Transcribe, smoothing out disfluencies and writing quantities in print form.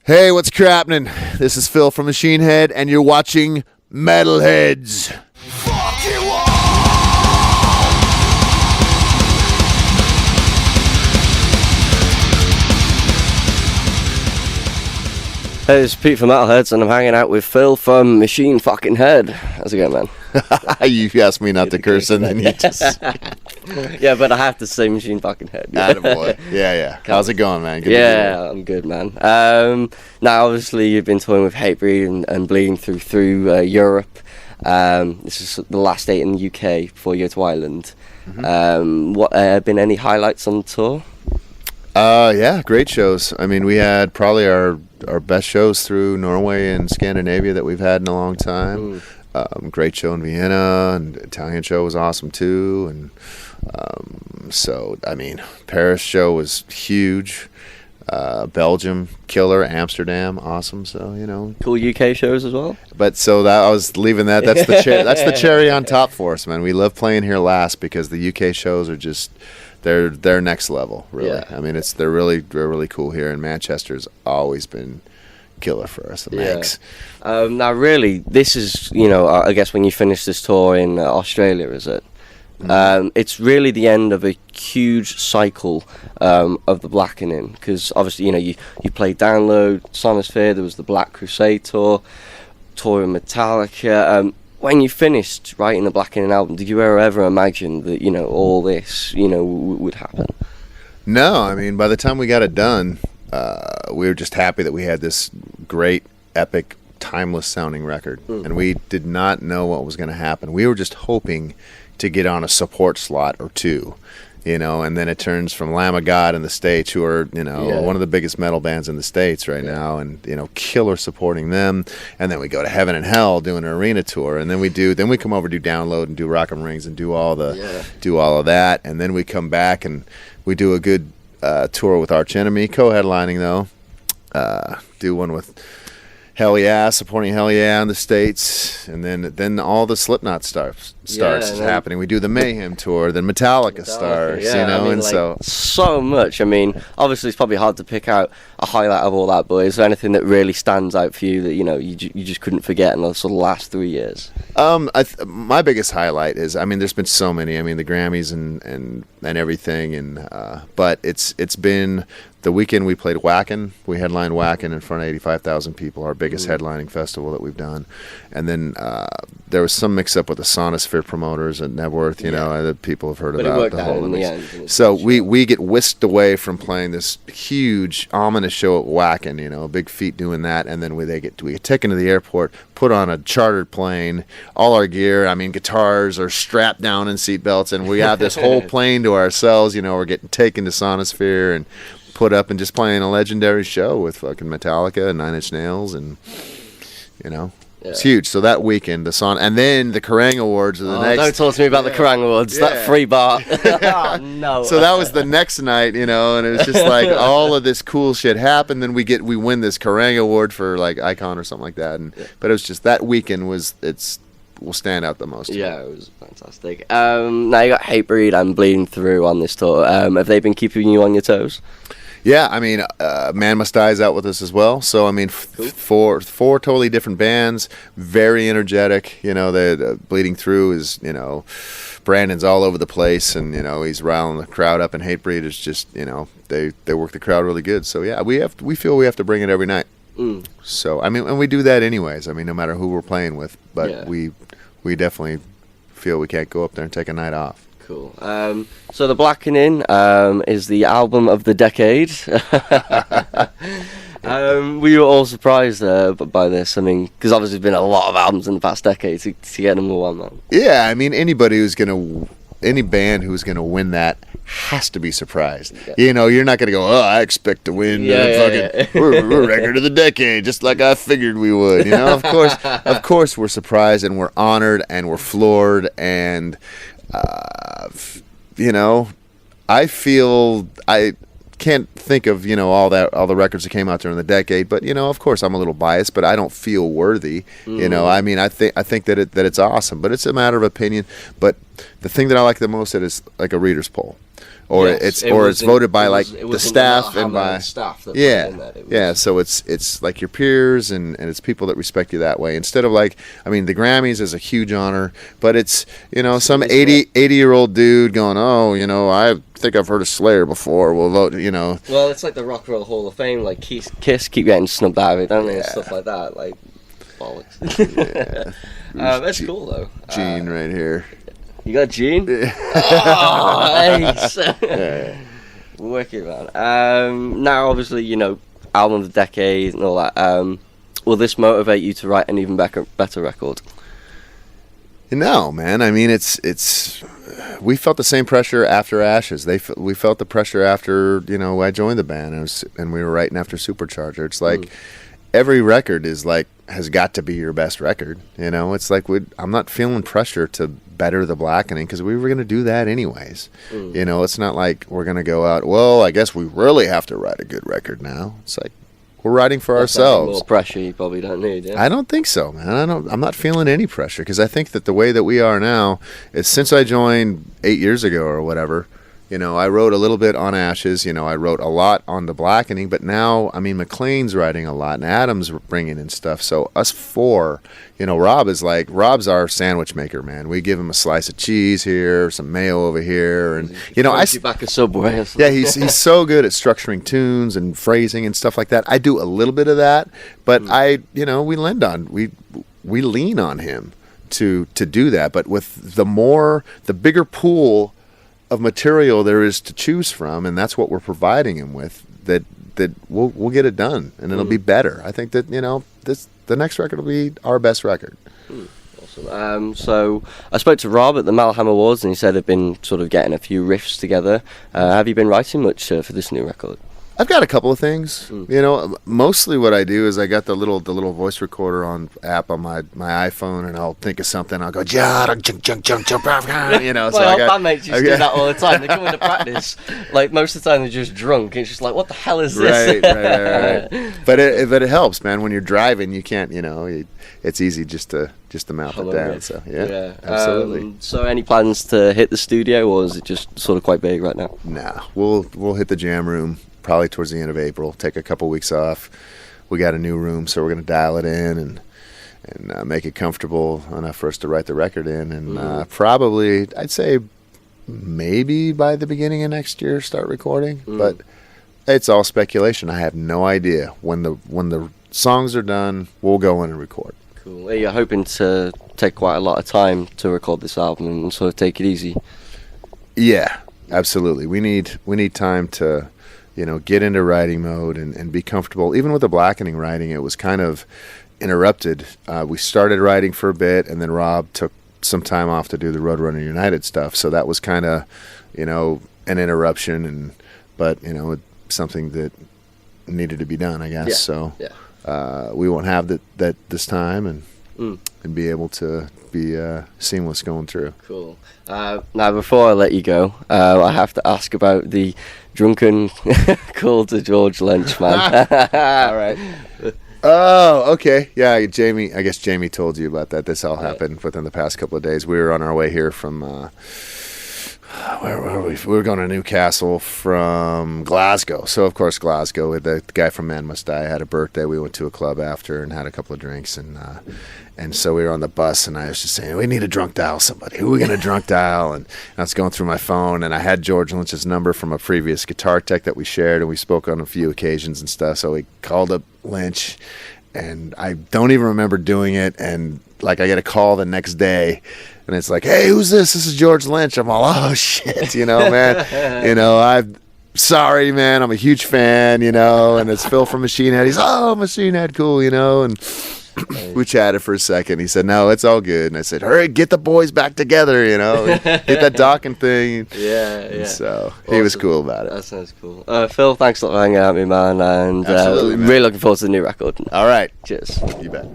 Hey, what's crappening? This is Phil from Machine Head, and you're watching Metalheadz. Fuck you all! Hey, it's Pete from Metalheadz, and I'm hanging out with Phil from Machine fucking Head. How's it going, man? You asked me not to curse, and then you just... Yeah, but I have to say Machine fucking Head. Attaboy. Yeah. How's it going, man? Good Yeah, I'm good, man. Now, obviously, you've been touring with Hatebreed and bleeding through Europe. This is the last date in the UK before you go to Ireland. Mm-hmm. What been any highlights on the tour? Yeah, great shows. I mean, we had probably our best shows through Norway and Scandinavia that we've had in a long time. Great show in Vienna, and Italian show was awesome too. And so, I mean, Paris show was huge. Belgium, killer. Amsterdam, awesome. So, you know, Cool UK shows as well. But so that I was leaving that. That's the that's the cherry on top for us, man. We love playing here last because the UK shows are just. They're next level, really. Yeah. I mean, they're really cool here, and Manchester's always been killer for us. Thanks. Now, really, this is, you know, I guess when you finish this tour in Australia, is it? Mm-hmm. It's really the end of a huge cycle of the Blackening, because obviously, you know, you played Download, Sonosphere, there was the Black Crusade tour with Metallica. When you finished writing the Blackening album, did you ever imagine that, you know, all this, you know, would happen? No, I mean, by the time we got it done, we were just happy that we had this great, epic, timeless sounding record. And we did not know what was going to happen. We were just hoping to get on a support slot or two, you know, and then it turns from Lamb of God in the States, who are, you know, one of the biggest metal bands in the States right now, and, you know, killer supporting them. And then we go to Heaven and Hell doing an arena tour, and then we come over, do Download and do Rock 'em Rings and do all of that, and then we come back and we do a good tour with Arch Enemy, co-headlining though, do one with Hell Yeah, supporting Hell Yeah in the States, and then all the Slipknot starts happening. We do the Mayhem tour, then Metallica starts, you know, I mean, and like, so much. I mean, obviously it's probably hard to pick out a highlight of all that, but is there anything that really stands out for you that, you know, you just couldn't forget in the sort of last 3 years? My biggest highlight is, I mean, there's been so many. I mean, the Grammys and everything, and but it's been the weekend we played Wacken. We headlined Wacken in front of 85,000 people, our biggest headlining festival that we've done. And then there was some mix-up with the Sonosphere promoters at Nebworth, you know, that people have heard but about. It worked out in the end. So we get whisked away from playing this huge, ominous show at Wacken, you know, big feat doing that, and then we get taken to the airport, put on a chartered plane, all our gear, I mean, guitars are strapped down in seatbelts, and we have this whole plane to ourselves, you know, we're getting taken to Sonosphere and put up and just playing a legendary show with fucking Metallica and Nine Inch Nails, and, you know, it's huge. So that weekend, and then the Kerrang Awards are the next. Don't talk to me about the Kerrang Awards. That free bar. Oh, no. So that was the next night, you know, and it was just like all of this cool shit happened. Then we win this Kerrang Award for like Icon or something like that. But it was just that weekend will stand out the most. Yeah, it was fantastic. Now you got Hatebreed and Bleeding Through on this tour. Have they been keeping you on your toes? Yeah, I mean, Man Must Die is out with us as well. So, I mean, four totally different bands, very energetic. You know, the Bleeding Through is, you know, Brandon's all over the place, and, you know, he's riling the crowd up, and Hatebreed is just, you know, they work the crowd really good. So, yeah, we feel we have to bring it every night. So, I mean, and we do that anyways. I mean, no matter who we're playing with, but we definitely feel we can't go up there and take a night off. Cool. So the Blackening is the album of the decade. We were all surprised by this. I mean, because obviously there's been a lot of albums in the past decade to get number one, man. Yeah, I mean, any band who's gonna win that has to be surprised. Yeah. You know, you're not gonna go, oh, I expect to win. We're record of the decade, just like I figured we would. You know, of course, we're surprised and we're honored and we're floored, and you know, I feel can't think of all the records that came out during the decade, but of course I'm a little biased, but I don't feel worthy. I mean, I think that it's awesome, but it's a matter of opinion. But the thing that I like the most is like a reader's poll. Or it's voted by the staff and by staff. That yeah. So it's like your peers and it's people that respect you that way. Instead of the Grammys is a huge honor, but it's some 80-year-old dude going, I think I've heard of Slayer before. We'll vote. Well, it's like the Rock and Roll Hall of Fame. Like Kiss keep getting snubbed out of it, don't they? And stuff like that. Like bollocks. That's cool though. Gene right here. You got Gene? Oh, nice. Wicked, man. Now, obviously, album of the decade and all that. Will this motivate you to write an even better record? No, man. I mean, it's. We felt the same pressure after Ashes. We felt the pressure after I joined the band and we were writing after Supercharger. It's like every record has got to be your best record. It's like I'm not feeling pressure to better the Blackening because we were going to do that anyways. It's not like we're going to go out, well, I guess we really have to write a good record now. It's like we're writing for ourselves. More pressure you probably don't need. Yeah? I don't think so, man. I'm not feeling any pressure because I think that the way that we are now is since I joined 8 years ago or whatever. I wrote a little bit on Ashes. I wrote a lot on the Blackening, but now, McLean's writing a lot, and Adam's bringing in stuff. So us four, Rob's our sandwich maker, man. We give him a slice of cheese here, some mayo over here, and back a Subway. Yeah, he's so good at structuring tunes and phrasing and stuff like that. I do a little bit of that, but we lean on him to do that. But with the bigger pool of material there is to choose from, and that's what we're providing him with, that we'll get it done and it'll be better. I think that the next record will be our best record. Awesome. So I spoke to Rob at the Malham Awards and he said they've been sort of getting a few riffs together. Have you been writing much for this new record? I've got a couple of things. Mostly what I do is I got the little voice recorder app on my iPhone, and I'll think of something. I'll go jump. So bandmates used to do that all the time. They come into practice, like most of the time they're just drunk. It's just like, what the hell is this? Right. But it helps, man. When you're driving, you can't. It's easy just to mouth it down. So yeah, absolutely. So any plans to hit the studio, or is it just sort of quite big right now? Nah, we'll hit the jam room probably towards the end of April. Take a couple weeks off. We got a new room, so we're going to dial it in and make it comfortable enough for us to write the record in. And probably, I'd say, maybe by the beginning of next year, start recording. But it's all speculation. I have no idea when the songs are done. We'll go in and record. Cool. You're hoping to take quite a lot of time to record this album and sort of take it easy. Yeah, absolutely. We need time to get into writing mode and be comfortable. Even with the Blackening writing, it was kind of interrupted. We started writing for a bit, and then Rob took some time off to do the Roadrunner United stuff. So that was kind of, an interruption, but something that needed to be done, I guess. Yeah. So we won't have that this time, and be able to be seamless going through. Cool. Now, before I let you go, I have to ask about the drunken call to George Lynch, man. All right. Oh, okay. Yeah, Jamie. I guess Jamie told you about that. This all happened within the past couple of days. We were on our way here from where were we? We were going to Newcastle from Glasgow. So of course Glasgow. The guy from Man Must Die had a birthday. We went to a club after and had a couple of drinks, and so we were on the bus, and I was just saying, we need to drunk dial somebody. Who are we going to drunk dial? And I was going through my phone, and I had George Lynch's number from a previous guitar tech that we shared, and we spoke on a few occasions and stuff. So we called up Lynch, and I don't even remember doing it. And I get a call the next day, and it's like, hey, who's this? This is George Lynch. I'm all, oh shit, man. I'm sorry, man. I'm a huge fan, and it's Phil from Machine Head. He's, oh, Machine Head, cool, and we chatted for a second. He said, no, it's all good. And I said, hurry, get the boys back together, hit that docking thing. Yeah. And so he was cool about it. That sounds cool. Phil, thanks a lot for hanging out with me, man. And absolutely, man. Really looking forward to the new record. All right. Cheers. You bet.